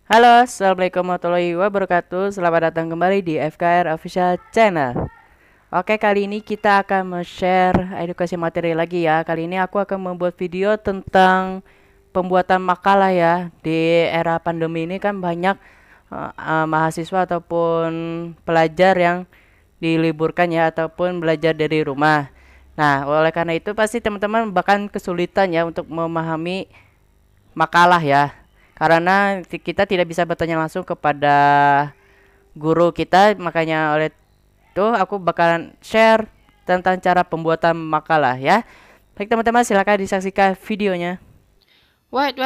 Halo, Assalamualaikum warahmatullahi wabarakatuh. Selamat datang kembali di FKR Official Channel. Oke, kali ini kita akan share edukasi materi lagi ya. Kali ini aku akan membuat video tentang pembuatan makalah ya. Di era pandemi ini kan banyak mahasiswa ataupun pelajar yang diliburkan ya ataupun belajar dari rumah. Nah, oleh karena itu pasti teman-teman bahkan kesulitan ya untuk memahami makalah ya. Karena kita tidak bisa bertanya langsung kepada guru kita, makanya oleh itu aku bakalan share tentang cara pembuatan makalah ya. Baik teman-teman, silakan disaksikan videonya. Wait.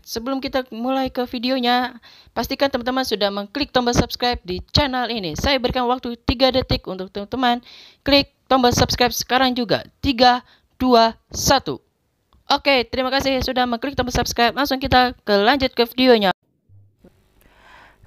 Sebelum kita mulai ke videonya, pastikan teman-teman sudah mengklik tombol subscribe di channel ini. Saya berikan waktu 3 detik untuk teman-teman klik tombol subscribe sekarang juga. 3, 2, 1. Oke, terima kasih sudah mengklik tombol subscribe. Langsung kita lanjut ke videonya.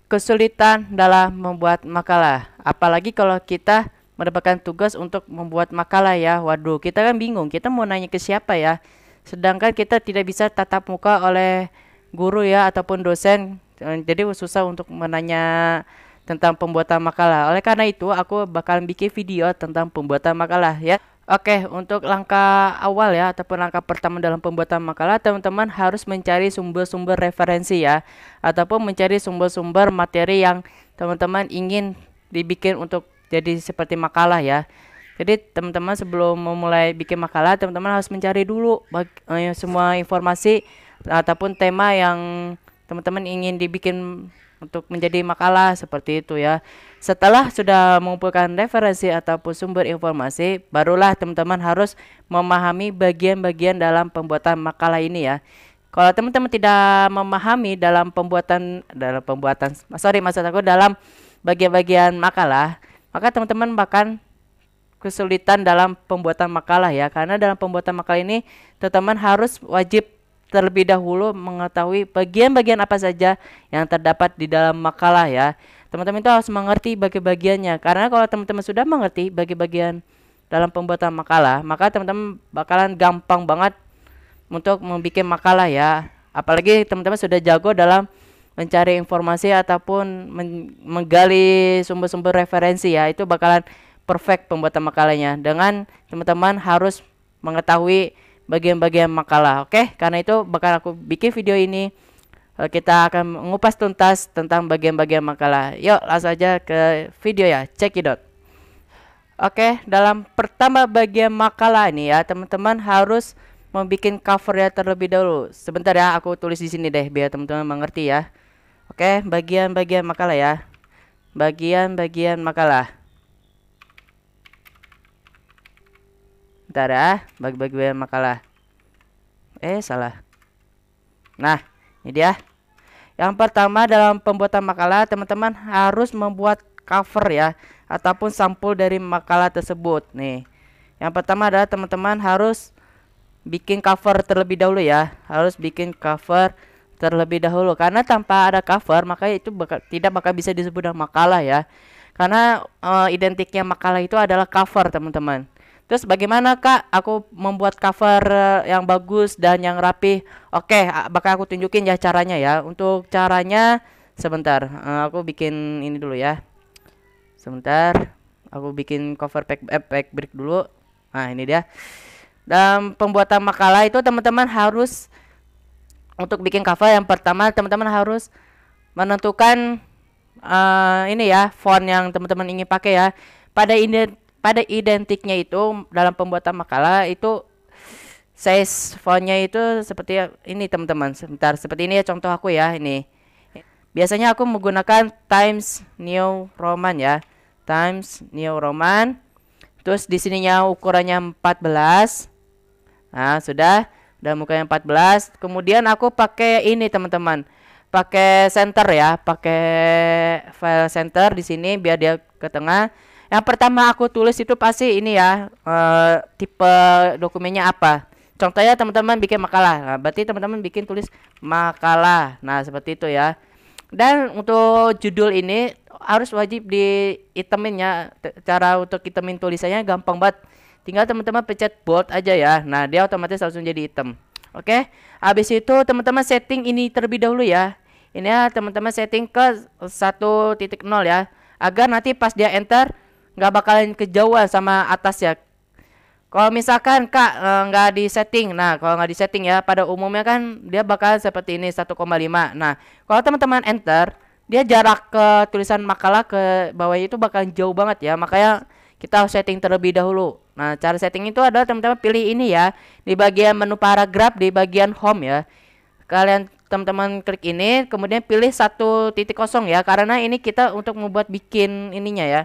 Kesulitan dalam membuat makalah, apalagi kalau kita mendapatkan tugas untuk membuat makalah ya. Waduh, kita kan bingung, kita mau nanya ke siapa ya. Sedangkan kita tidak bisa tatap muka oleh guru ya ataupun dosen. Jadi susah untuk menanya tentang pembuatan makalah. Oleh karena itu, aku bakalan bikin video tentang pembuatan makalah ya. Oke, untuk langkah awal ya ataupun langkah pertama dalam pembuatan makalah, teman-teman harus mencari sumber-sumber referensi ya ataupun mencari sumber-sumber materi yang teman-teman ingin dibikin untuk jadi seperti makalah ya. Jadi teman-teman sebelum memulai bikin makalah, teman-teman harus mencari dulu semua informasi ataupun tema yang teman-teman ingin dibikin untuk menjadi makalah seperti itu ya. Setelah sudah mengumpulkan referensi ataupun sumber informasi, barulah teman-teman harus memahami bagian-bagian dalam pembuatan makalah ini ya. Kalau teman-teman tidak memahami maksud aku dalam bagian-bagian makalah, maka teman-teman bahkan kesulitan dalam pembuatan makalah ya. Karena dalam pembuatan makalah ini teman-teman harus wajib terlebih dahulu mengetahui bagian-bagian apa saja yang terdapat di dalam makalah ya. Teman-teman itu harus mengerti bagi-bagiannya. Karena kalau teman-teman sudah mengerti bagi-bagian dalam pembuatan makalah, maka teman-teman bakalan gampang banget untuk membuat makalah ya. Apalagi teman-teman sudah jago dalam mencari informasi ataupun menggali sumber-sumber referensi ya. Itu bakalan perfect pembuatan makalahnya. Dengan teman-teman harus mengetahui bagian-bagian makalah. Oke, karena itu bakal aku bikin video ini. Kita akan mengupas tuntas tentang bagian-bagian makalah. Yuk, langsung aja ke video ya. Check it out. Oke, dalam pertama bagian makalah ini ya, teman-teman harus membuat covernya terlebih dahulu. Sebentar ya, aku tulis di sini deh biar teman-teman mengerti ya. Oke, bagian-bagian makalah ya. Bagian-bagian makalah. Bentar ya, bagi-bagian makalah. Salah. Nah, ini dia. Yang pertama dalam pembuatan makalah, teman-teman harus membuat cover ya, ataupun sampul dari makalah tersebut. Nih, yang pertama adalah teman-teman harus bikin cover terlebih dahulu ya. Harus bikin cover terlebih dahulu. Karena tanpa ada cover, maka itu tidak bakal bisa disebut dengan makalah ya. Karena identiknya makalah itu adalah cover, teman-teman. Terus bagaimana Kak aku membuat cover yang bagus dan yang rapi? Oke, bakal aku tunjukin ya caranya ya. Untuk caranya sebentar, aku bikin ini dulu ya. Sebentar, aku bikin cover pack brick dulu. Nah, ini dia. Dalam pembuatan makalah itu teman-teman harus untuk bikin cover yang pertama teman-teman harus menentukan ini ya font yang teman-teman ingin pakai ya. Pada identiknya itu dalam pembuatan makalah itu size fontnya itu seperti ini teman-teman. Sebentar, seperti ini ya contoh aku ya ini. Biasanya aku menggunakan Times New Roman ya. Times New Roman. Terus di sininya ukurannya 14. Nah, sudah ukurannya 14. Kemudian aku pakai ini teman-teman. Pakai center ya, pakai file center di sini biar dia ke tengah. Yang pertama aku tulis itu pasti ini ya, tipe dokumennya apa. Contohnya teman-teman bikin makalah. Nah, berarti teman-teman bikin tulis makalah. Nah, seperti itu ya. Dan untuk judul ini harus wajib dihitamin ya. Cara untuk hitamin tulisannya gampang banget. Tinggal teman-teman pencet bold aja ya. Nah, dia otomatis langsung jadi hitam. Oke. Habis itu teman-teman setting ini terlebih dahulu ya. ini ya teman-teman setting ke 1.0 ya, agar nanti pas dia enter nggak bakalan kejauhan sama atas ya. Kalau misalkan Kak nggak di setting, nah kalau nggak di setting ya, pada umumnya kan dia bakal seperti ini 1,5. Nah kalau teman-teman enter, dia jarak ke tulisan makalah ke bawah itu bakal jauh banget ya. Makanya kita harus setting terlebih dahulu. Nah cara setting itu adalah teman-teman pilih ini ya, di bagian menu paragraf di bagian home ya. Kalian teman-teman klik ini, kemudian pilih 1.0 ya, karena ini kita untuk membuat bikin ininya ya,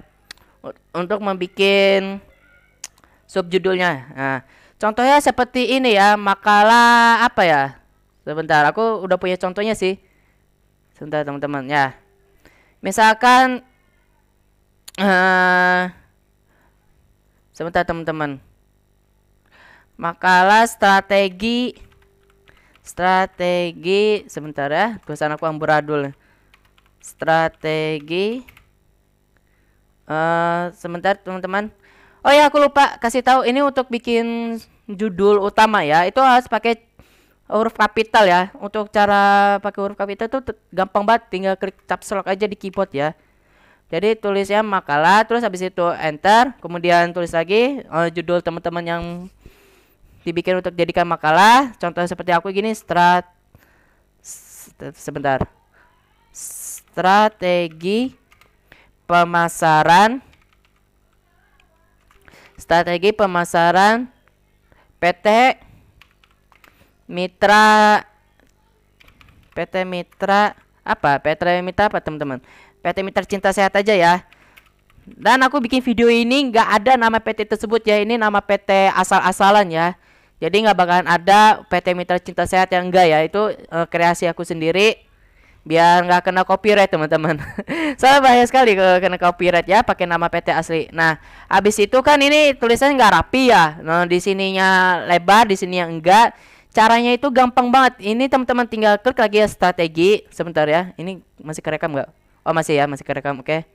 untuk membuat subjudulnya. Nah, contohnya seperti ini ya, makalah apa ya? Sebentar, aku udah punya contohnya sih. Sebentar teman-teman ya. Misalkan sebentar teman-teman. Makalah strategi sebentar ya. Tulisan aku amburadul. Strategi sebentar teman-teman. Oh ya, aku lupa kasih tahu, ini untuk bikin judul utama ya, itu harus pakai huruf kapital ya. Untuk cara pakai huruf kapital tuh gampang banget, tinggal klik caps lock aja di keyboard ya. Jadi tulisnya makalah, terus habis itu enter, kemudian tulis lagi judul teman-teman yang dibikin untuk jadikan makalah. Contoh seperti aku gini, sebentar. Strategi pemasaran PT Mitra apa teman-teman? PT Mitra Cinta Sehat aja ya. Dan aku bikin video ini nggak ada nama PT tersebut ya, ini nama PT asal-asalan ya. Jadi nggak bakalan ada PT Mitra Cinta Sehat yang enggak ya, itu kreasi aku sendiri. Biar nggak kena copyright teman-teman. Soalnya bahaya sekali kalau kena copyright ya pakai nama PT asli. Nah habis itu kan ini tulisannya nggak rapi ya, nah di sininya lebar, di sini yang enggak. Caranya itu gampang banget. Ini teman-teman tinggal klik lagi ya strategi. Sebentar ya, ini masih kerekam nggak? Oh masih ya, masih kerekam. Oke.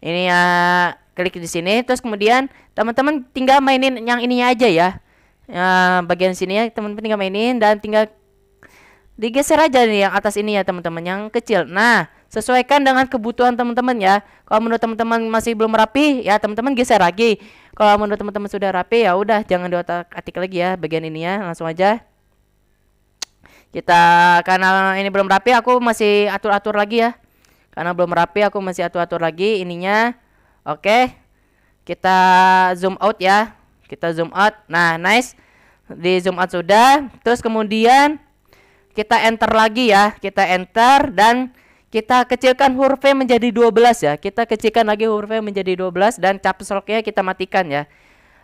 Ini ya, klik di sini, terus kemudian teman-teman tinggal mainin yang ininya aja ya. Bagian sini ya teman-teman tinggal mainin dan tinggal digeser aja nih yang atas ini ya teman-teman, yang kecil. Nah sesuaikan dengan kebutuhan teman-teman ya. Kalau menurut teman-teman masih belum rapi ya, teman-teman geser lagi. Kalau menurut teman-teman sudah rapi ya udah, jangan diotak-atik lagi ya bagian ini ya, langsung aja kita. Karena ini belum rapi, aku masih atur-atur lagi ya. Karena belum rapi, aku masih atur-atur lagi ininya. Oke, kita zoom out ya, kita zoom out. Nah nice, di zoom out sudah. Terus kemudian kita enter lagi ya, kita enter dan kita kecilkan hurufnya menjadi 12 ya. Kita kecilkan lagi hurufnya menjadi 12 dan caps lock-nya kita matikan ya.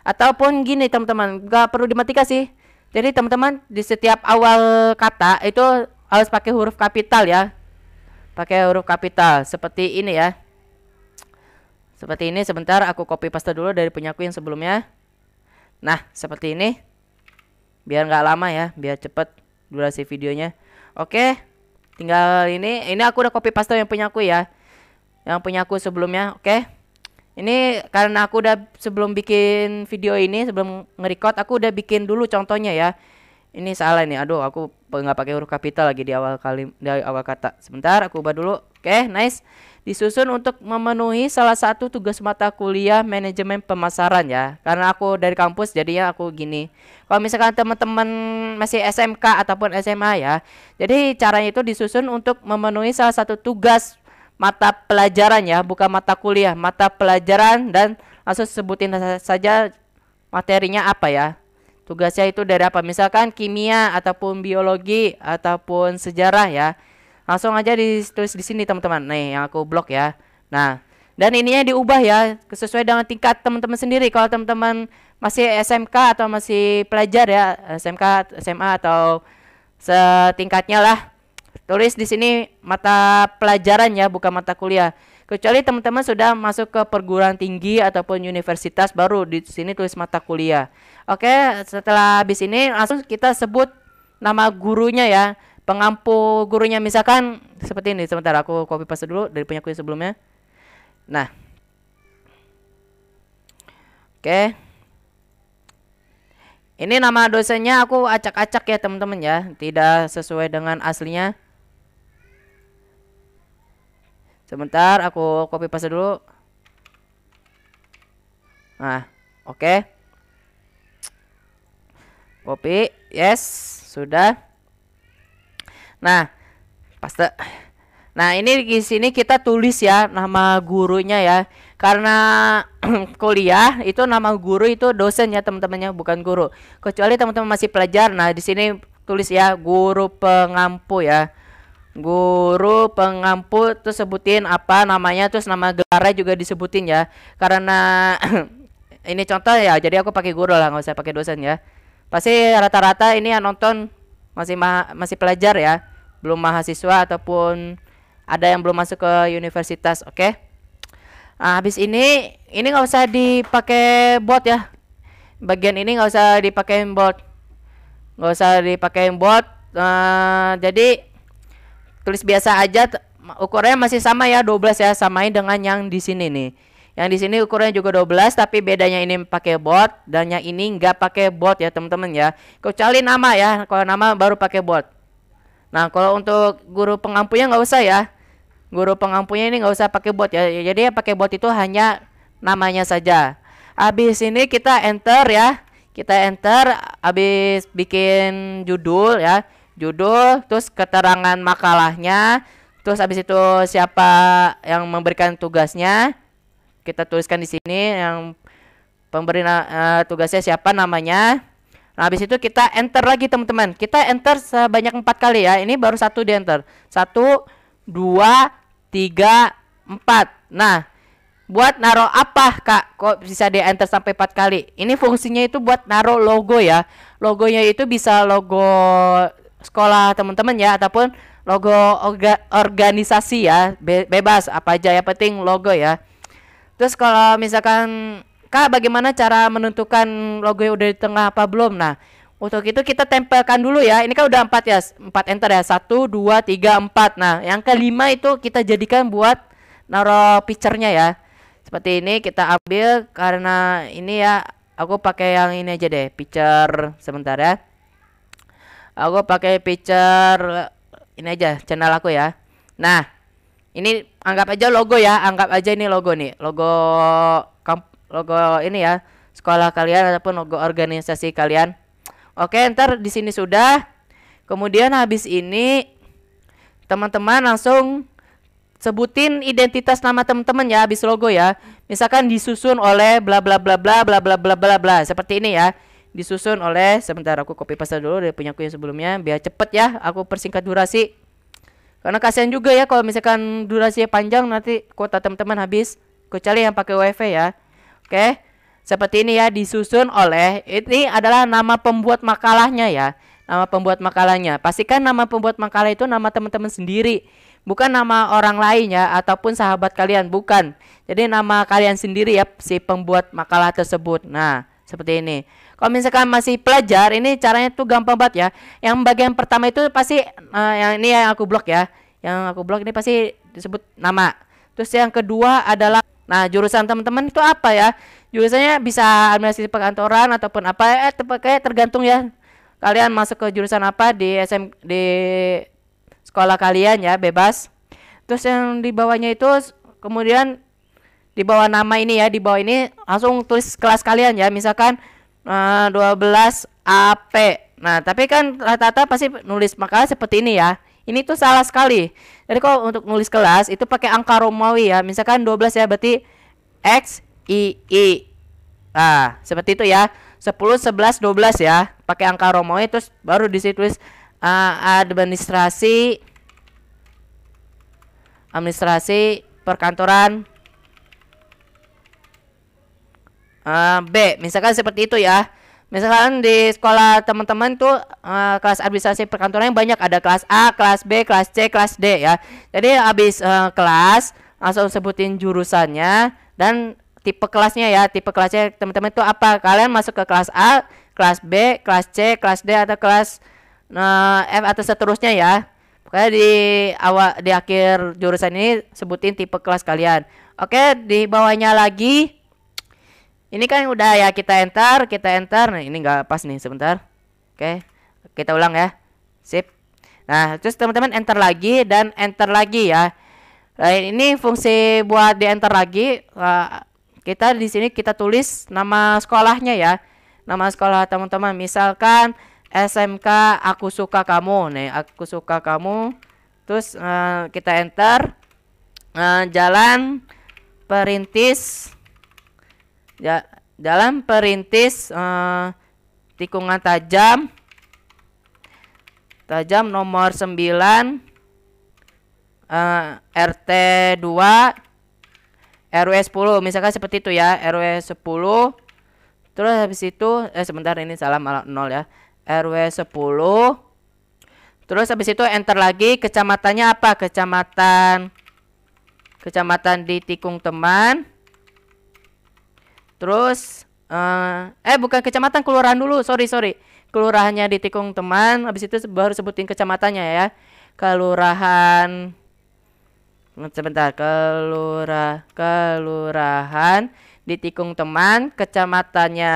Ataupun gini teman-teman, gak perlu dimatikan sih. Jadi teman-teman di setiap awal kata itu harus pakai huruf kapital ya. Pakai huruf kapital seperti ini ya. Seperti ini, sebentar aku copy paste dulu dari punya aku yang sebelumnya. Nah, seperti ini. Biar nggak lama ya, biar cepet durasi videonya. Oke, tinggal ini aku udah copy paste yang punya aku ya, yang punya aku sebelumnya. Oke, ini karena aku udah sebelum bikin video ini, sebelum nge-record aku udah bikin dulu contohnya ya. Ini salah nih, aduh aku nggak pakai huruf kapital lagi di awal kata. Sebentar aku ubah dulu. Oke, nice. Disusun untuk memenuhi salah satu tugas mata kuliah manajemen pemasaran ya. Karena aku dari kampus jadinya aku gini. Kalau misalkan teman-teman masih SMK ataupun SMA ya, jadi caranya itu disusun untuk memenuhi salah satu tugas mata pelajaran ya, bukan mata kuliah, mata pelajaran. Dan langsung sebutin saja materinya apa ya. Tugasnya itu dari apa, misalkan kimia ataupun biologi ataupun sejarah ya. Langsung aja ditulis di sini teman-teman. Nih yang aku blok ya. Nah, dan ininya diubah ya sesuai dengan tingkat teman-teman sendiri. Kalau teman-teman masih SMK atau masih pelajar ya, SMK, SMA atau setingkatnya lah, tulis di sini mata pelajaran ya, bukan mata kuliah. Kecuali teman-teman sudah masuk ke perguruan tinggi ataupun universitas, baru di sini tulis mata kuliah. Oke, setelah habis ini langsung kita sebut nama gurunya ya. Pengampu gurunya misalkan seperti ini. Sebentar aku copy paste dulu dari punya aku yang sebelumnya. Nah, oke, ini nama dosennya aku acak-acak ya teman-teman ya, tidak sesuai dengan aslinya. Sebentar, aku copy paste dulu. Nah, oke. Copy, yes, sudah. Nah, paste. Nah, ini di sini kita tulis ya nama gurunya ya. Karena kuliah itu nama guru itu dosen ya teman-temannya, bukan guru. Kecuali teman-teman masih pelajar. Nah, di sini tulis ya guru pengampu ya. Guru pengampu, terus sebutin apa namanya, terus nama gelarnya juga disebutin ya. Karena ini contoh ya, jadi aku pakai guru lah, nggak usah pakai dosen ya. Pasti rata-rata ini yang nonton masih pelajar ya, belum mahasiswa ataupun ada yang belum masuk ke universitas. Oke. Nah, habis ini nggak usah dipakai bot ya. Bagian ini nggak usah dipakai bot, jadi tulis biasa aja. Ukurannya masih sama ya, 12 ya, samain dengan yang di sini nih. Yang di sini ukurannya juga 12, tapi bedanya ini pakai bot dan yang ini nggak pakai bot ya teman-teman ya. Kecuali nama ya, kalau nama baru pakai bot. Nah, kalau untuk guru pengampunya nggak usah ya. Guru pengampunya ini nggak usah pakai bot ya. Jadi ya pakai bot itu hanya namanya saja. Habis ini kita enter ya. Kita enter, habis bikin judul ya. Judul, terus keterangan makalahnya, terus habis itu siapa yang memberikan tugasnya, kita tuliskan di sini yang pemberi tugasnya siapa namanya. Nah, habis itu kita enter lagi teman-teman. Kita enter sebanyak 4 kali ya. Ini baru satu di enter. 1, 2, 3, 4. Nah, buat naruh apa kak? Kok bisa di enter sampai 4 kali? Ini fungsinya itu buat naruh logo ya. Logonya itu bisa logo sekolah teman-teman ya, ataupun logo organisasi ya, bebas apa aja, yang penting logo ya. Terus kalau misalkan kak, bagaimana cara menentukan logo yang udah di tengah apa belum? Nah, untuk itu kita tempelkan dulu ya. Ini kan udah 4 ya, 4 enter ya, 1, 2, 3, 4. Nah, yang kelima itu kita jadikan buat naruh picture-nya ya. Seperti ini kita ambil, karena ini ya aku pakai yang ini aja deh, picture. Sebentar ya, aku pakai picture ini aja, channel aku ya. Nah, ini anggap aja logo ya, anggap aja ini logo nih, logo ini ya, sekolah kalian ataupun logo organisasi kalian. Oke, ntar di sini sudah. Kemudian habis ini teman-teman langsung sebutin identitas nama teman-teman ya, habis logo ya. Misalkan disusun oleh bla bla bla bla bla bla bla bla bla, seperti ini ya. Disusun oleh, sebentar aku copy paste dulu dari punyaku yang sebelumnya biar cepet ya, aku persingkat durasi. Karena kasihan juga ya kalau misalkan durasinya panjang, nanti kuota teman-teman habis, kecuali yang pakai wifi ya. Oke, seperti ini ya, disusun oleh, ini adalah nama pembuat makalahnya ya. Nama pembuat makalahnya, pastikan nama pembuat makalah itu nama teman-teman sendiri, bukan nama orang lain ya, ataupun sahabat kalian, bukan. Jadi nama kalian sendiri ya, si pembuat makalah tersebut. Nah, seperti ini. Kalau misalkan masih pelajar, ini caranya tuh gampang banget ya. Yang bagian pertama itu pasti yang ini yang aku blok ya. Yang aku blok ini pasti disebut nama. Terus yang kedua adalah, nah, jurusan teman-teman itu apa ya? Jurusannya bisa administrasi perkantoran ataupun apa, kayak tergantung ya. Kalian masuk ke jurusan apa di di sekolah kalian ya, bebas. Terus yang di bawahnya itu, kemudian di bawah nama ini ya, di bawah ini langsung tulis kelas kalian ya. Misalkan 12 AP. Nah, tapi kan rata-rata pasti nulis makalah seperti ini ya. Ini tuh salah sekali. Jadi kalau untuk nulis kelas itu pakai angka Romawi ya. Misalkan 12 ya, berarti X I I. Nah, seperti itu ya. 10, 11, 12 ya. Pakai angka Romawi, terus baru di situ tulis administrasi perkantoran B, misalkan seperti itu ya. Misalkan di sekolah teman-teman tuh kelas administrasi perkantoran yang banyak, ada kelas A, kelas B, kelas C, kelas D ya. Jadi habis kelas langsung sebutin jurusannya dan tipe kelasnya ya. Tipe kelasnya teman-teman itu apa? Kalian masuk ke kelas A, kelas B, kelas C, kelas D, atau kelas F atau seterusnya ya. Pokoknya di akhir jurusan ini sebutin tipe kelas kalian. Oke, di bawahnya lagi. Ini kan udah ya, kita enter. Nah, ini nggak pas nih, sebentar. Oke, kita ulang ya. Sip. Nah, terus teman-teman enter lagi dan enter lagi ya. Nah, ini fungsi buat di enter lagi. Kita di sini kita tulis nama sekolahnya ya. Nama sekolah teman-teman. Misalkan SMK Aku Suka Kamu. Nih, Aku Suka Kamu. Terus kita enter. Jalan Perintis. Jalan Perintis tikungan tajam. Tajam nomor 9. RT 2 RW 10 misalkan seperti itu ya, RW 10. Terus habis itu sebentar, ini salah, malah 0 ya, RW 10. Terus habis itu enter lagi, kecamatannya apa, kecamatan di Tikung Teman. Terus bukan kecamatan, kelurahan dulu, sorry kelurahannya di Tikung Teman. Habis itu baru sebutin kecamatannya ya, kelurahan. Sebentar, kelurahan di Tikung Teman, kecamatannya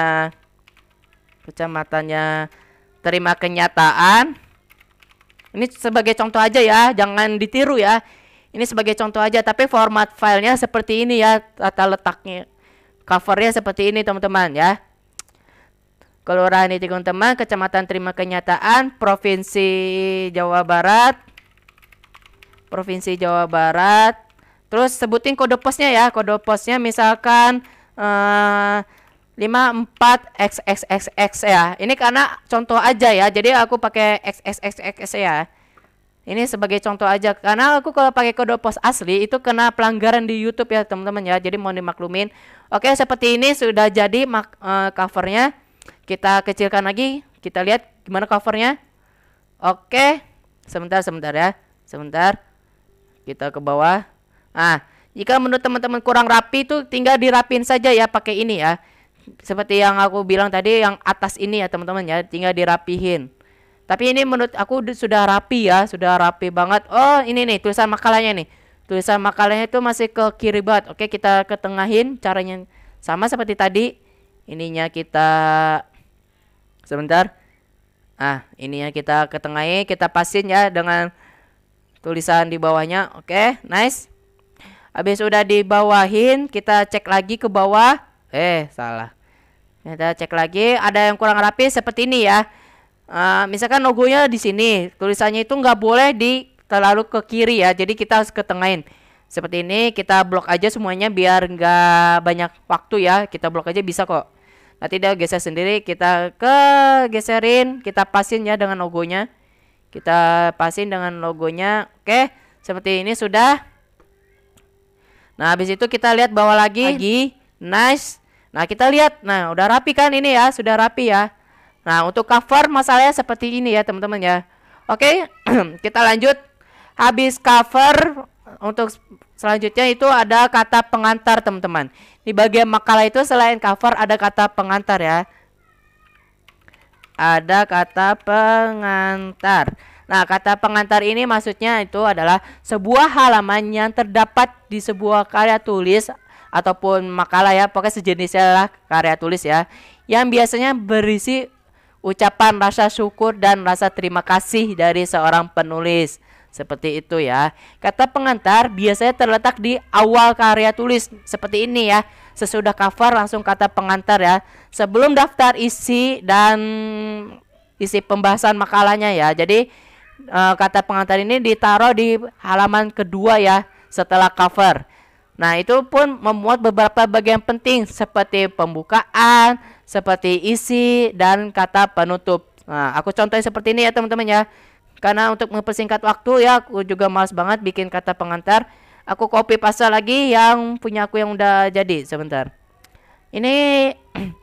Terima Kenyataan. Ini sebagai contoh aja ya, jangan ditiru ya. Ini sebagai contoh aja, tapi format filenya seperti ini ya, tata letaknya, covernya seperti ini teman-teman ya. Kelurahan di Tikung Teman, kecamatan Terima Kenyataan, Provinsi Jawa Barat. Terus sebutin kode posnya ya. Kode posnya misalkan 54XXXX ya. Ini karena contoh aja ya. Jadi aku pakai XXXX ya. Ini sebagai contoh aja. Karena aku kalau pakai kode pos asli itu kena pelanggaran di YouTube ya teman-teman ya. Jadi mohon dimaklumin. Oke, seperti ini sudah jadi covernya. Kita kecilkan lagi. Kita lihat gimana covernya. Oke. Sebentar ya. Kita ke bawah. Nah, jika menurut teman-teman kurang rapi itu tinggal dirapin saja ya pakai ini ya. Seperti yang aku bilang tadi, yang atas ini ya teman-teman ya, tinggal dirapihin. Tapi ini menurut aku sudah rapi ya, sudah rapi banget. Oh, ini nih tulisan makalahnya nih. Tulisan makalahnya itu masih ke kiri banget. Oke, kita ketengahin, caranya sama seperti tadi. Ininya kita sebentar. Ininya kita ketengahin, kita pasin ya dengan tulisan di bawahnya. Oke, nice. Habis udah dibawahin, kita cek lagi ke bawah. Salah. Kita cek lagi, ada yang kurang rapi seperti ini ya. Misalkan logonya di sini, tulisannya itu nggak boleh terlalu ke kiri ya. Jadi kita harus ketengahin. Seperti ini, kita blok aja semuanya biar nggak banyak waktu ya. Kita blok aja bisa kok. Nanti dia geser sendiri, kita geserin, kita pasin ya dengan logonya. Kita pasin dengan logonya. Oke, seperti ini sudah. Nah, habis itu kita lihat bawah lagi. Nice. Nah, kita lihat. Nah, udah rapi kan ini ya, sudah rapi ya. Nah, untuk cover masalahnya seperti ini ya, teman-teman ya. Oke, kita lanjut. Habis cover, untuk selanjutnya itu ada kata pengantar, teman-teman. Di bagian makalah itu selain cover ada kata pengantar ya. Ada kata pengantar. Nah, kata pengantar ini maksudnya itu adalah sebuah halaman yang terdapat di sebuah karya tulis ataupun makalah ya, pokoknya sejenisnya lah karya tulis ya, yang biasanya berisi ucapan rasa syukur dan rasa terima kasih dari seorang penulis. Seperti itu ya. Kata pengantar biasanya terletak di awal karya tulis seperti ini ya. Sesudah cover langsung kata pengantar ya. Sebelum daftar isi dan isi pembahasan makalahnya ya. Jadi kata pengantar ini ditaruh di halaman kedua ya setelah cover. Nah, itu pun memuat beberapa bagian penting seperti pembukaan, seperti isi dan kata penutup. Nah, aku contohin seperti ini ya teman-teman ya. Karena untuk mempersingkat waktu ya, aku juga malas banget bikin kata pengantar. Aku copy paste lagi yang punya aku yang udah jadi. Sebentar. Ini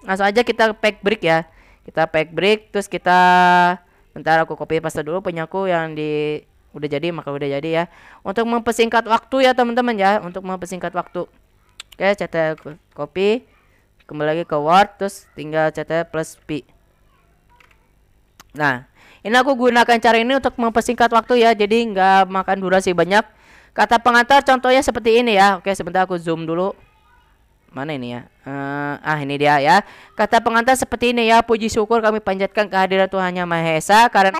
langsung aja kita pack break ya. Kita pack break, terus kita bentar aku copy paste dulu punya aku yang udah jadi, maka udah jadi ya. Untuk mempersingkat waktu ya teman-teman ya, untuk mempersingkat waktu. Oke, CTRL copy, kembali lagi ke Word, terus tinggal CTRL plus P. Nah, ini aku gunakan cara ini untuk mempersingkat waktu ya, jadi nggak makan durasi banyak. Kata pengantar contohnya seperti ini ya. Oke, sebentar aku zoom dulu. Mana ini ya? Ini dia ya. Kata pengantar seperti ini ya. Puji syukur kami panjatkan kehadiran Tuhan Yang Maha Esa karena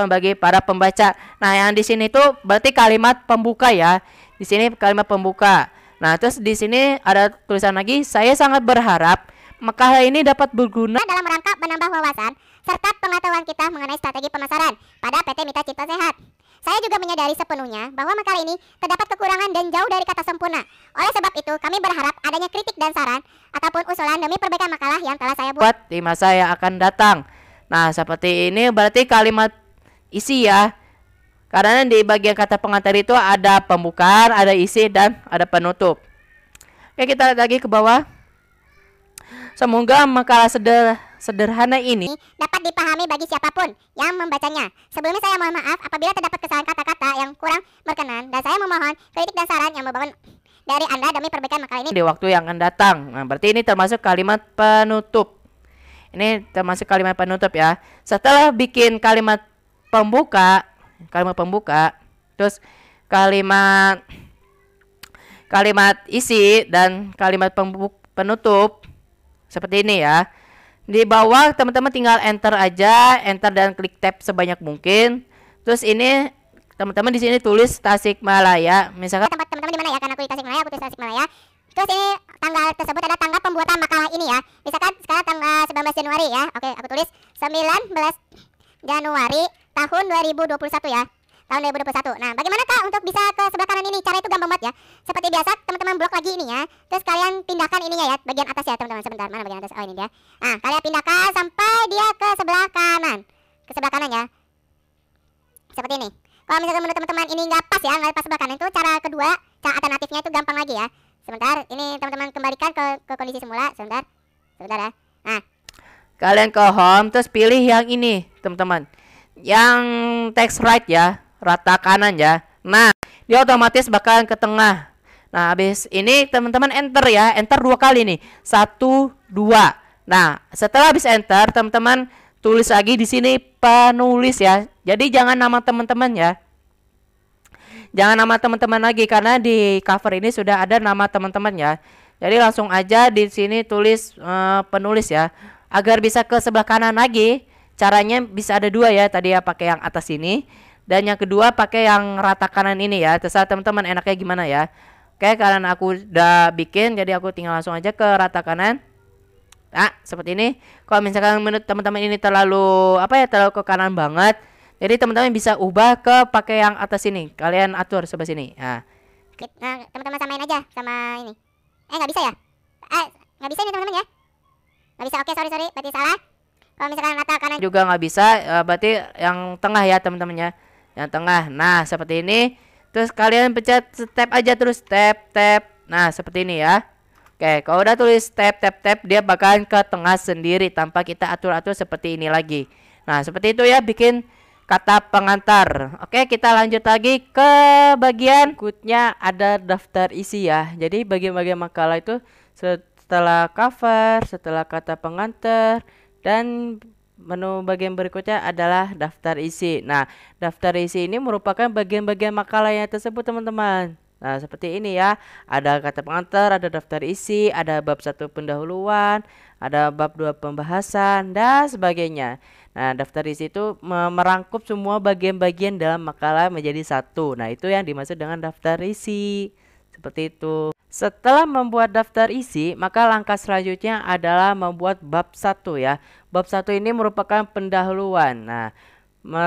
bagi para pembaca. Nah, yang di sini tuh berarti kalimat pembuka ya. Di sini kalimat pembuka. Nah, terus di sini ada tulisan lagi, saya sangat berharap makalah ini dapat berguna dalam rangka menambah wawasan serta pengetahuan kita mengenai strategi pemasaran pada PT Mitra Cipta Sehat. Saya juga menyadari sepenuhnya bahwa makalah ini terdapat kekurangan dan jauh dari kata sempurna. Oleh sebab itu, kami berharap adanya kritik dan saran ataupun usulan demi perbaikan makalah yang telah saya buat di masa yang akan datang. Nah, seperti ini berarti kalimat isi ya. Karena di bagian kata pengantar itu ada pembukaan, ada isi, dan ada penutup. Oke, kita lihat lagi ke bawah. Semoga makalah sederhana ini dapat dipahami bagi siapapun yang membacanya. Sebelumnya saya mohon maaf apabila terdapat kesalahan kata-kata yang kurang berkenan, dan saya memohon kritik dan saran yang membangun dari Anda demi perbaikan makalah ini di waktu yang akan datang. Nah, berarti ini termasuk kalimat penutup. Ini termasuk kalimat penutup ya. Setelah bikin kalimat pembuka, terus kalimat isi dan kalimat penutup seperti ini ya. Di bawah teman-teman tinggal enter aja, enter dan klik tab sebanyak mungkin. Terus ini teman-teman di sini tulis Tasikmalaya. Misalkan tempat teman-teman di mana ya? Karena aku di Tasikmalaya, aku tulis Tasikmalaya. Terus ini tanggal tersebut ada tanggal pembuatan makalah ini ya. Misalkan sekarang tanggal 19 Januari ya. Oke, aku tulis 19 Januari tahun 2021 ya. Tahun 2021. Nah, bagaimana Kak untuk bisa ke sebelah kanan ini? Cara itu gampang banget ya. Seperti biasa, teman-teman blok lagi ini ya. Terus kalian pindahkan ininya ya, bagian atas ya, teman-teman. Sebentar, mana bagian atas? Oh, ini dia. Nah, kalian pindahkan sampai dia ke sebelah kanan. Ke sebelah kanan ya. Seperti ini. Kalau misalkan menurut teman-teman ini nggak pas ya, nggak pas sebelah kanan, itu cara kedua, cara alternatifnya itu gampang lagi ya. Sebentar, ini teman-teman kembalikan ke kondisi semula. Sebentar ya. Nah, kalian ke home, terus pilih yang ini, teman-teman. Yang text right ya, rata kanan ya. Nah, dia otomatis bakalan ke tengah. Nah, habis ini teman-teman enter ya, enter 2 kali nih. 1, 2. Nah, setelah habis enter, teman-teman tulis lagi di sini penulis ya. Jadi jangan nama teman-teman ya. Jangan nama teman-teman lagi karena di cover ini sudah ada nama teman-teman ya. Jadi langsung aja di sini tulis penulis ya. Agar bisa ke sebelah kanan lagi, caranya bisa ada 2 ya. Tadi ya pakai yang atas ini, dan yang kedua pakai yang rata kanan ini ya. Terserah teman-teman enaknya gimana ya. Oke, karena aku udah bikin, jadi aku tinggal langsung aja ke rata kanan. Nah, seperti ini. Kalau misalkan menurut teman-teman ini terlalu terlalu ke kanan banget, jadi teman-teman bisa ubah ke pakai yang atas ini. Kalian atur sebelah sini. Nah, teman-teman samain aja sama ini. Nggak bisa ya? Nggak bisa nih teman-teman ya? Nggak bisa. Oke, sorry, berarti salah. Kalau misalkan rata kanan juga nggak bisa, berarti yang tengah ya teman-teman ya. Yang tengah. Nah, seperti ini. Terus kalian pencet step aja terus, tab. Nah, seperti ini ya. Oke, kalau udah tulis tab, dia bakalan ke tengah sendiri tanpa kita atur-atur seperti ini lagi. Nah, seperti itu ya bikin kata pengantar. Oke, kita lanjut lagi ke bagian berikutnya, ada daftar isi ya. Jadi bagian-bagian makalah itu setelah cover, setelah kata pengantar, dan menu bagian berikutnya adalah daftar isi. Nah, daftar isi ini merupakan bagian-bagian makalah yang tersebut teman-teman. Nah, seperti ini ya. Ada kata pengantar, ada daftar isi, ada bab 1 pendahuluan, ada bab 2 pembahasan, dan sebagainya. Nah, daftar isi itu merangkup semua bagian-bagian dalam makalah menjadi satu. Nah, itu yang dimaksud dengan daftar isi. Seperti itu. Setelah membuat daftar isi, maka langkah selanjutnya adalah membuat bab 1 ya. Bab 1 ini merupakan pendahuluan. Nah,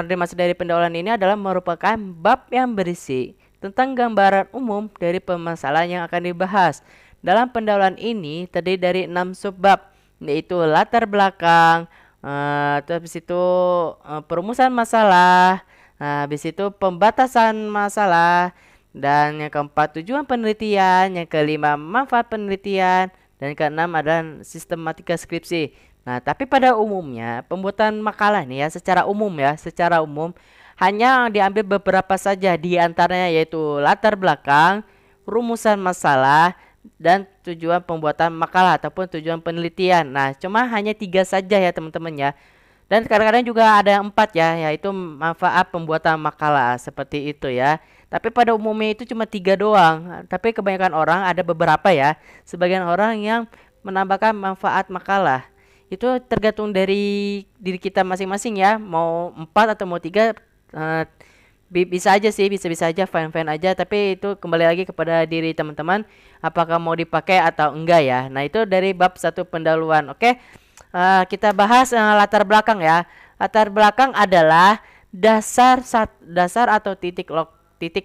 dimaksud dari pendahuluan ini adalah merupakan bab yang berisi tentang gambaran umum dari permasalahan yang akan dibahas. Dalam pendahuluan ini terdiri dari 6 subbab, yaitu latar belakang, habis itu perumusan masalah, habis itu pembatasan masalah, dan yang keempat tujuan penelitian, yang kelima manfaat penelitian, dan keenam adalah sistematika skripsi. Nah, tapi pada umumnya pembuatan makalah nih ya secara umum hanya diambil beberapa saja di antaranya, yaitu latar belakang, rumusan masalah, dan tujuan pembuatan makalah ataupun tujuan penelitian. Nah, cuma hanya 3 saja ya teman-teman ya. Dan kadang-kadang juga ada 4 ya, yaitu manfaat pembuatan makalah seperti itu ya. Tapi pada umumnya itu cuma 3 doang. Tapi kebanyakan orang ada beberapa ya. Sebagian orang yang menambahkan manfaat makalah. itu tergantung dari diri kita masing-masing ya, mau 4 atau mau 3, bisa aja sih, bisa aja, fine aja, tapi itu kembali lagi kepada diri teman-teman apakah mau dipakai atau enggak ya. Nah itu dari bab 1 pendahuluan. Oke, kita bahas latar belakang ya. Latar belakang adalah dasar atau titik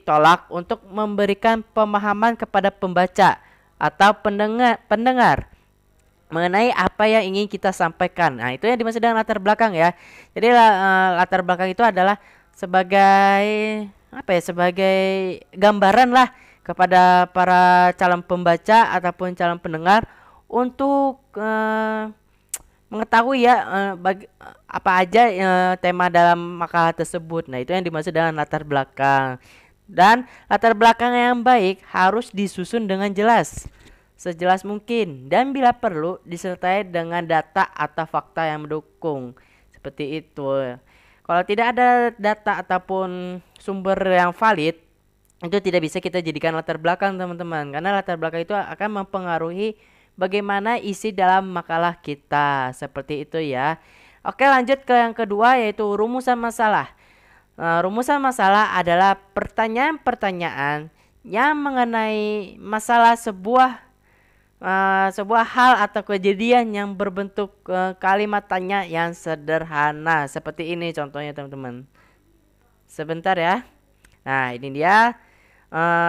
tolak untuk memberikan pemahaman kepada pembaca atau pendengar mengenai apa yang ingin kita sampaikan. Nah, itu yang dimaksud dengan latar belakang ya. Jadi latar belakang itu adalah sebagai apa ya? Sebagai gambaran lah kepada para calon pembaca ataupun calon pendengar untuk mengetahui ya apa aja tema dalam makalah tersebut. Nah, itu yang dimaksud dengan latar belakang. Dan latar belakang yang baik harus disusun dengan jelas, sejelas mungkin, dan bila perlu disertai dengan data atau fakta yang mendukung. Seperti itu. Kalau tidak ada data ataupun sumber yang valid, itu tidak bisa kita jadikan latar belakang teman-teman, karena latar belakang itu akan mempengaruhi bagaimana isi dalam makalah kita. Seperti itu ya. Oke, lanjut ke yang kedua, yaitu rumusan masalah. Rumusan masalah adalah pertanyaan-pertanyaan yang mengenai masalah sebuah hal atau kejadian yang berbentuk kalimat tanya yang sederhana. Seperti ini contohnya teman-teman. Sebentar ya. Nah ini dia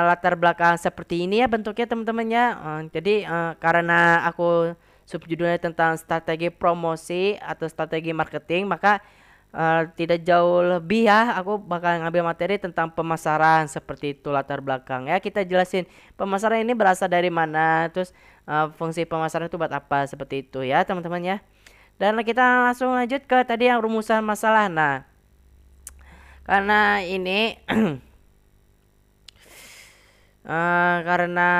latar belakang seperti ini ya bentuknya teman-teman ya. Jadi karena aku subjudulnya tentang strategi promosi atau strategi marketing, maka tidak jauh lebih ya, aku bakal ngambil materi tentang pemasaran. Seperti itu latar belakang ya. Kita jelasin pemasaran ini berasal dari mana, terus fungsi pemasaran itu buat apa, seperti itu ya teman-teman ya. Dan kita langsung lanjut ke tadi yang rumusan masalah. Nah karena ini karena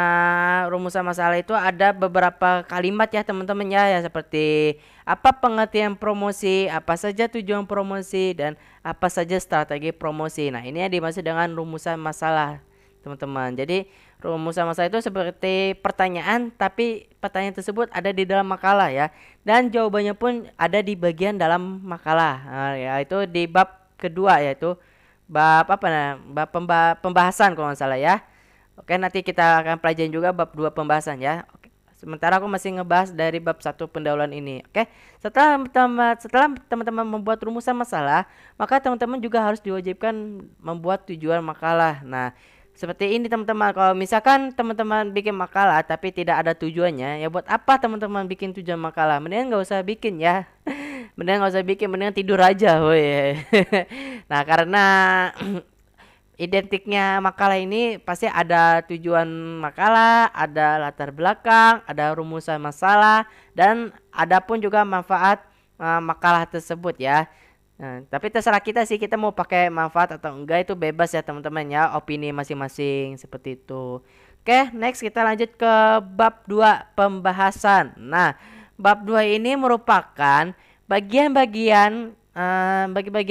rumusan masalah itu ada beberapa kalimat ya teman-teman ya, seperti apa pengertian promosi, apa saja tujuan promosi, dan apa saja strategi promosi. Nah ini yang dimaksud dengan rumusan masalah teman-teman. Jadi rumusan masalah itu seperti pertanyaan, tapi pertanyaan tersebut ada di dalam makalah ya, dan jawabannya pun ada di bagian dalam makalah. Yaitu di bab kedua, yaitu bab apa nah, bab pembahasan kalau nggak salah ya. Oke, nanti kita akan pelajari juga bab 2 pembahasan ya. Oke. Sementara aku masih ngebahas dari bab 1 pendahuluan ini. Oke. Setelah teman-teman membuat rumusan masalah, maka teman-teman juga harus diwajibkan membuat tujuan makalah. Nah, seperti ini teman-teman. Kalau misalkan teman-teman bikin makalah tapi tidak ada tujuannya, ya buat apa teman-teman bikin tujuan makalah? Mendingan nggak usah bikin ya. Mendingan nggak usah bikin, mendingan tidur aja. Woy. Nah, karena identiknya makalah ini pasti ada tujuan makalah, ada latar belakang, ada rumusan masalah, dan ada pun juga manfaat makalah tersebut ya. Nah, tapi terserah kita sih, kita mau pakai manfaat atau enggak itu bebas ya teman-teman ya, opini masing-masing seperti itu. Oke, next kita lanjut ke bab 2 pembahasan. Nah, bab 2 ini merupakan bagian-bagian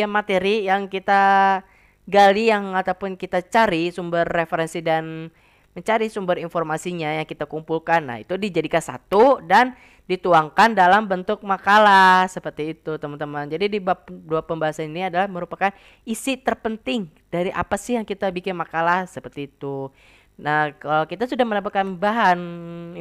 materi yang kita gali ataupun kita cari sumber referensi dan mencari sumber informasinya yang kita kumpulkan. Nah itu dijadikan satu dan dituangkan dalam bentuk makalah seperti itu teman-teman. Jadi di bab 2 pembahasan ini adalah merupakan isi terpenting dari apa sih yang kita bikin makalah seperti itu. Nah kalau kita sudah mendapatkan bahan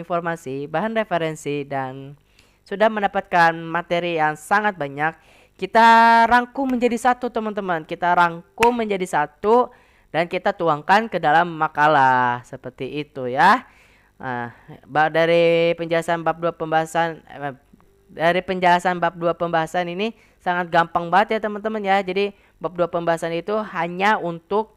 informasi, bahan referensi, dan sudah mendapatkan materi yang sangat banyak, kita rangkum menjadi satu teman-teman. Kita rangkum menjadi satu dan kita tuangkan ke dalam makalah seperti itu ya. Nah, dari penjelasan bab 2 pembahasan ini sangat gampang banget ya teman-teman ya. Jadi bab 2 pembahasan itu hanya untuk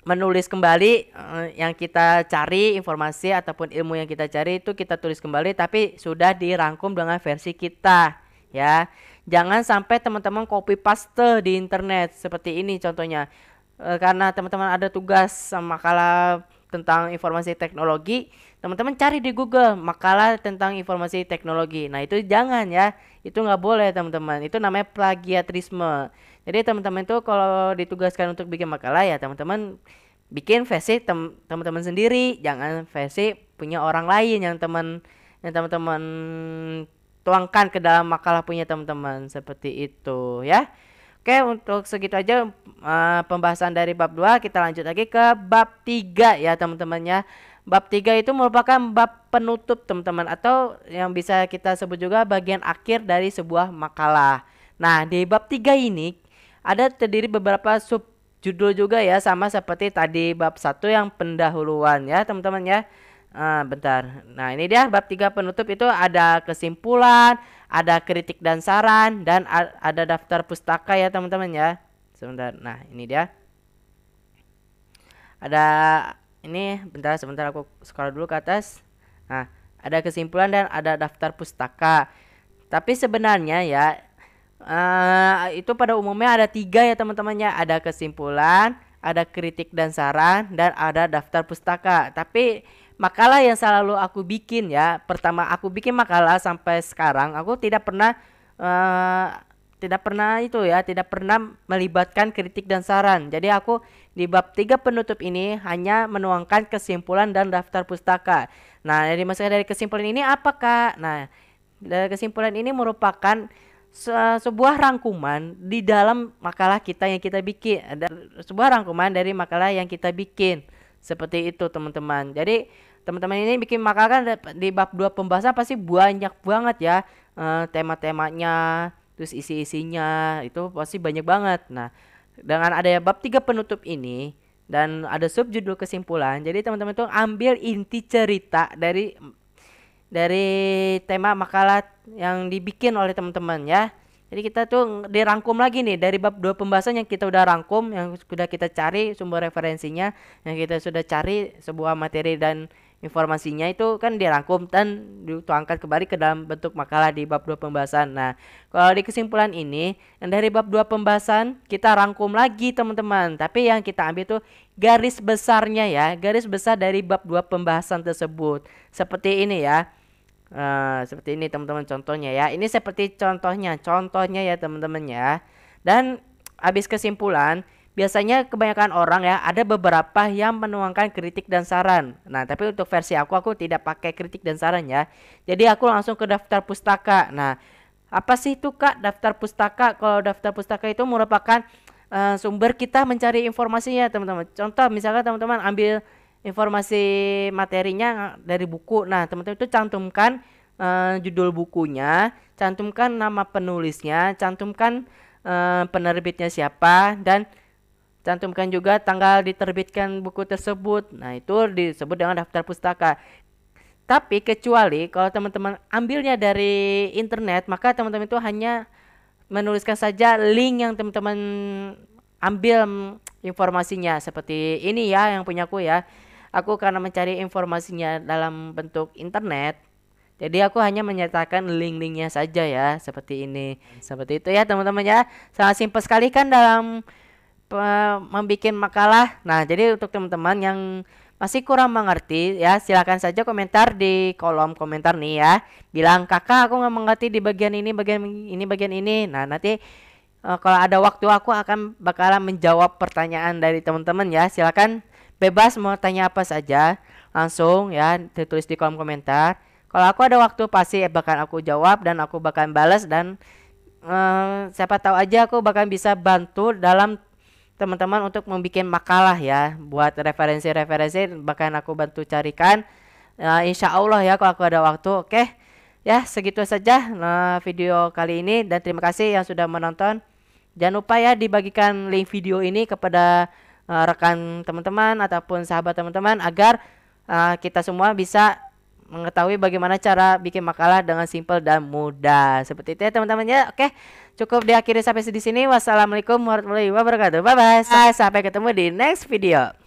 menulis kembali yang kita cari, informasi ataupun ilmu yang kita cari itu kita tulis kembali, tapi sudah dirangkum dengan versi kita. Ya, jangan sampai teman-teman copy paste di internet seperti ini contohnya. Karena teman-teman ada tugas makalah tentang informasi teknologi, teman-teman cari di Google makalah tentang informasi teknologi. Nah itu jangan ya, itu nggak boleh teman-teman. Itu namanya plagiarisme. Jadi teman-teman itu kalau ditugaskan untuk bikin makalah ya teman-teman bikin versi teman-teman sendiri, jangan versi punya orang lain yang teman-teman tuangkan ke dalam makalah punya teman-teman, seperti itu ya. Oke, untuk segitu aja pembahasan dari bab 2. Kita lanjut lagi ke bab 3 ya teman-teman ya. Bab 3 itu merupakan bab penutup teman-teman, atau yang bisa kita sebut juga bagian akhir dari sebuah makalah. Nah, di bab 3 ini ada terdiri beberapa sub judul juga ya, sama seperti tadi bab 1 yang pendahuluan ya teman-teman ya. Bentar. Nah, ini dia bab 3 penutup, itu ada kesimpulan, ada kritik dan saran, dan ada daftar pustaka ya teman-teman ya. Sebentar. Nah, ini dia. Ada ini, sebentar aku scroll dulu ke atas. Nah, ada kesimpulan dan ada daftar pustaka. Tapi sebenarnya ya itu pada umumnya ada 3 ya teman-teman ya. Ada kesimpulan, ada kritik dan saran, dan ada daftar pustaka. Tapi makalah yang selalu aku bikin ya, pertama aku bikin makalah sampai sekarang aku tidak pernah tidak pernah melibatkan kritik dan saran. Jadi aku di bab 3 penutup ini hanya menuangkan kesimpulan dan daftar pustaka. Nah, dari masalah dari kesimpulan ini apa Kak? Nah, dari kesimpulan ini merupakan sebuah rangkuman di dalam makalah kita yang kita bikin. Ada sebuah rangkuman dari makalah yang kita bikin. Seperti itu teman-teman. Jadi teman-teman ini bikin makalah kan di bab 2 pembahasan pasti banyak banget ya tema-temanya, terus isi-isinya itu pasti banyak banget. Nah, dengan adanya bab 3 penutup ini dan ada subjudul kesimpulan, jadi teman-teman tuh ambil inti cerita dari tema makalah yang dibikin oleh teman-teman ya. Jadi kita tuh dirangkum lagi nih dari bab 2 pembahasan yang kita udah rangkum, yang sudah kita cari sumber referensinya, yang kita sudah cari sebuah materi dan informasinya, itu kan dirangkum dan dituangkan kembali ke dalam bentuk makalah di bab 2 pembahasan. Nah, kalau di kesimpulan ini, yang dari bab 2 pembahasan kita rangkum lagi teman-teman. Tapi yang kita ambil tuh garis besarnya ya, garis besar dari bab 2 pembahasan tersebut. Seperti ini ya. Seperti ini teman-teman contohnya ya. Ini seperti contohnya ya teman-teman ya. Dan habis kesimpulan, biasanya kebanyakan orang ya ada beberapa yang menuangkan kritik dan saran. Nah, tapi untuk versi aku tidak pakai kritik dan saran ya. Jadi aku langsung ke daftar pustaka. Nah, apa sih itu Kak daftar pustaka? Kalau daftar pustaka itu merupakan sumber kita mencari informasinya teman-teman. Contoh misalkan teman-teman ambil informasi materinya dari buku. Nah, teman-teman itu cantumkan judul bukunya, cantumkan nama penulisnya, cantumkan penerbitnya siapa, dan cantumkan juga tanggal diterbitkan buku tersebut. Nah, itu disebut dengan daftar pustaka. Tapi kecuali kalau teman-teman ambilnya dari internet, maka teman-teman itu hanya menuliskan saja link yang teman-teman ambil informasinya. Seperti ini ya yang punyaku ya. Aku karena mencari informasinya dalam bentuk internet, jadi aku hanya menyertakan link-linknya saja ya, seperti ini. Seperti itu ya teman-teman ya. Sangat simpel sekali kan dalam membuat makalah. Nah, jadi untuk teman-teman yang masih kurang mengerti ya, silakan saja komentar di kolom komentar nih ya. Bilang, "Kakak, aku nggak mengerti di bagian ini, bagian ini." Nah, nanti kalau ada waktu aku akan bakalan menjawab pertanyaan dari teman-teman ya. Silakan bebas mau tanya apa saja, langsung ya ditulis di kolom komentar. Kalau aku ada waktu pasti bakal aku jawab dan aku bakal balas, dan siapa tahu aja aku bakal bisa bantu dalam teman-teman untuk membuat makalah ya, buat referensi-referensi bahkan aku bantu carikan. Insya Allah ya kalau aku ada waktu. Oke ya, segitu saja video kali ini, dan terima kasih yang sudah menonton. Jangan lupa ya dibagikan link video ini kepada rekan teman-teman ataupun sahabat teman-teman, agar kita semua bisa mengetahui bagaimana cara bikin makalah dengan simpel dan mudah. Seperti itu ya teman-teman ya. Oke, cukup diakhiri sampai di sini. Wassalamualaikum warahmatullahi wabarakatuh. Bye bye. Sampai ketemu di next video.